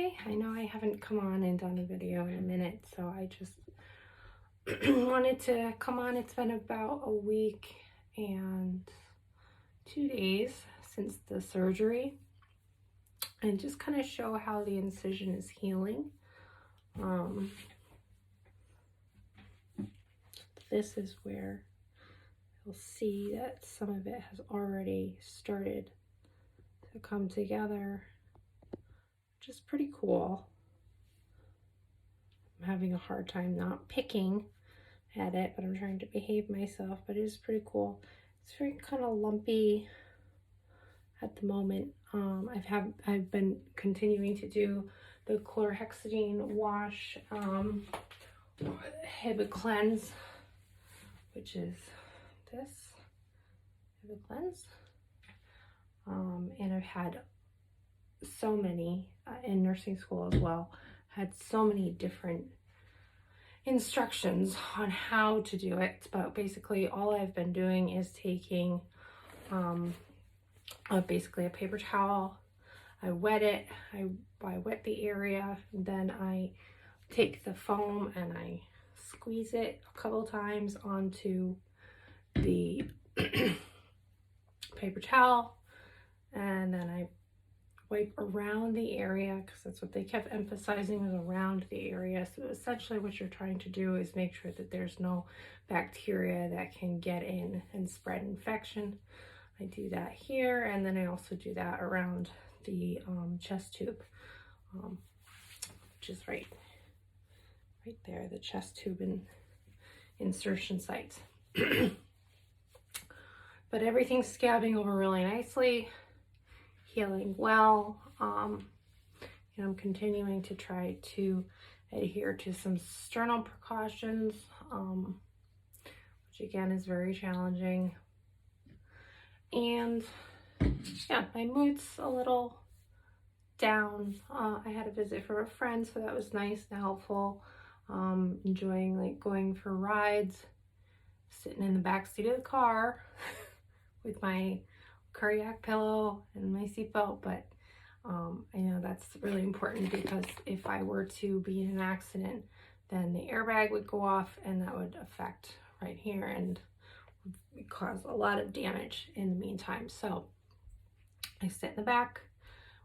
today. I know I haven't come on and done a video in a minute, so I just wanted to come on. It's been about a week and 2 days since the surgery, and just kind of show how the incision is healing. This is where you'll see that some of it has already started to come together, which is pretty cool. I'm having a hard time not picking at it, but I'm trying to behave myself, but it is pretty cool. It's very kind of lumpy at the moment. I've been continuing to do the chlorhexidine wash, Hib cleanse, which is this Hib cleanse. And I've had so many in nursing school as well, had so many different instructions on how to do it, but basically all I've been doing is taking basically a paper towel. I wet it, I wet the area, then I take the foam and I squeeze it a couple times onto the paper towel, and then I wipe around the area, because that's what they kept emphasizing, is around the area. So essentially what you're trying to do is make sure that there's no bacteria that can get in and spread infection. I do that here, and then I also do that around the chest tube, which is right there, the chest tube and insertion sites. But everything's scabbing over really nicely, healing well. I'm continuing to try to adhere to some sternal precautions, which again is very challenging. And yeah, my mood's a little down. I had a visit from a friend, so that was nice and helpful. Enjoying like going for rides, sitting in the back seat of the car with my cardiac pillow and my seatbelt. But I know that's really important, because if I were to be in an accident, then the airbag would go off, and that would affect right here and cause a lot of damage in the meantime. So I sit in the back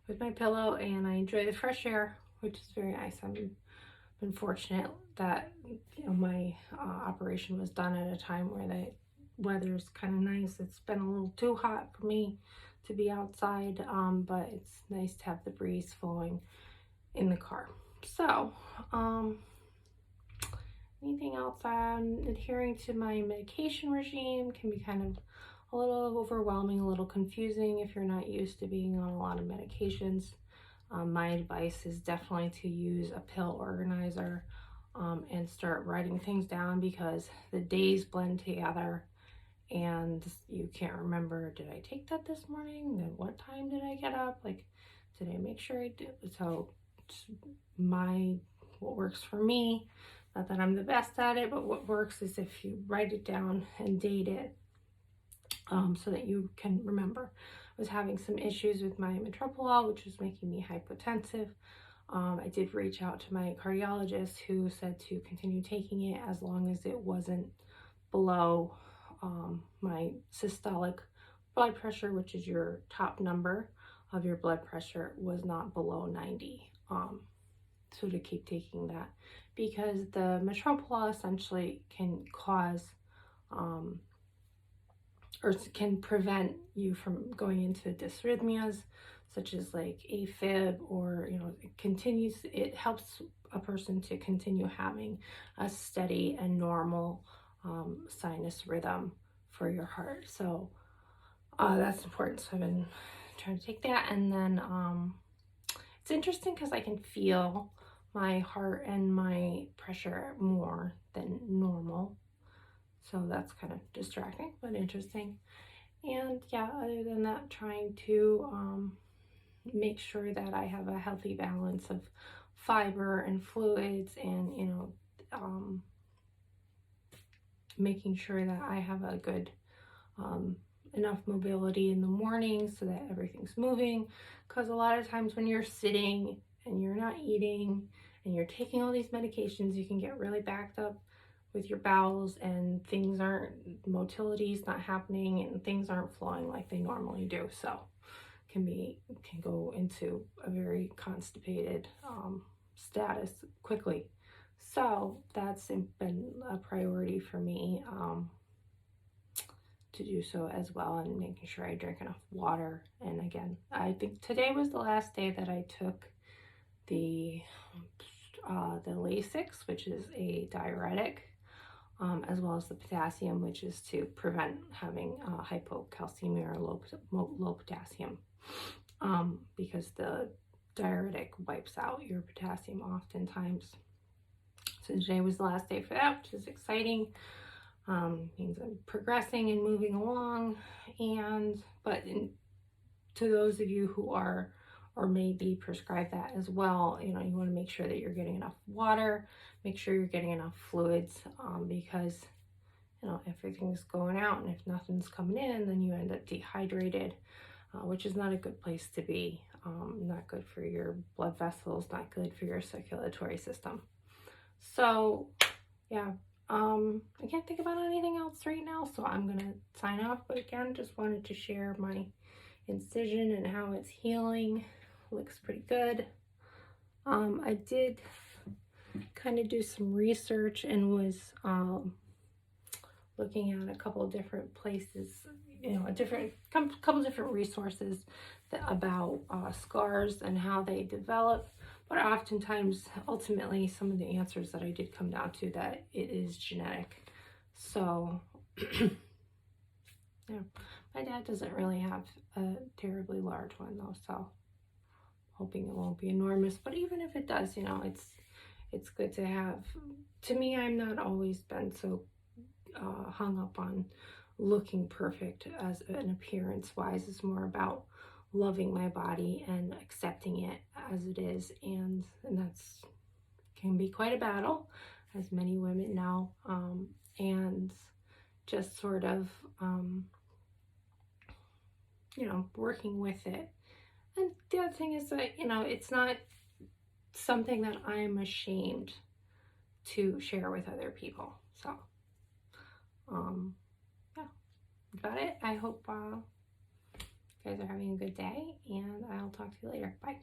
with my pillow and I enjoy the fresh air, which is very nice. I've been fortunate that my operation was done at a time where the weather's kind of nice. It's been a little too hot for me to be outside, but it's nice to have the breeze flowing in the car. So anything else? Adhering to my medication regime can be kind of a little overwhelming, a little confusing if you're not used to being on a lot of medications. My advice is definitely to use a pill organizer and start writing things down, because the days blend together and you can't remember, did I take that this morning? Then what time did I get up? Like, did I make sure I did? So what works for me, not that I'm the best at it, but what works is if you write it down and date it, so that you can remember. I was having some issues with my metoprolol, which was making me hypotensive. I did reach out to my cardiologist, who said to continue taking it as long as it wasn't below my systolic blood pressure, which is your top number of your blood pressure, was not below 90. So to keep taking that, because the metoprolol essentially can cause or can prevent you from going into dysrhythmias, such as like AFib, or it helps a person to continue having a steady and normal sinus rhythm for your heart. So that's important. So I've been trying to take that, and then it's interesting because I can feel my heart and my pressure more than normal. So that's kind of distracting, but interesting. And yeah, other than that, trying to make sure that I have a healthy balance of fiber and fluids, and making sure that I have a good enough mobility in the morning so that everything's moving, because a lot of times when you're sitting and you're not eating and you're taking all these medications, you can get really backed up with your bowels, and things aren't, motility's not happening, and things aren't flowing like they normally do. So can go into a very constipated status quickly. So that's been a priority for me, to do so as well, and making sure I drink enough water. And again, I think today was the last day that I took the Lasix, which is a diuretic, as well as the potassium, which is to prevent having hypocalcemia or low potassium, because the diuretic wipes out your potassium oftentimes. So today was the last day for that, which is exciting. Means I'm progressing and moving along. To those of you who are or may be prescribed that as well, you want to make sure that you're getting enough water, make sure you're getting enough fluids, because if everything's going out and if nothing's coming in, then you end up dehydrated, which is not a good place to be. Not good for your blood vessels, not good for your circulatory system. So yeah, I can't think about anything else right now, so I'm gonna sign off. But again, just wanted to share my incision and how it's healing. Looks pretty good. I did kind of do some research and was looking at a couple of different places, a couple different resources about scars and how they develop. But oftentimes, ultimately, some of the answers that I did come down to that it is genetic. So, yeah, my dad doesn't really have a terribly large one though, so hoping it won't be enormous. But even if it does, it's good to have. To me, I'm not always been so hung up on looking perfect as an appearance wise. It's more about loving my body and accepting it as it is, and that's can be quite a battle, as many women know, and just sort of working with it. And the other thing is that it's not something that I'm ashamed to share with other people. So yeah, that's about it. I hope you guys are having a good day, and I'll talk to you later. Bye.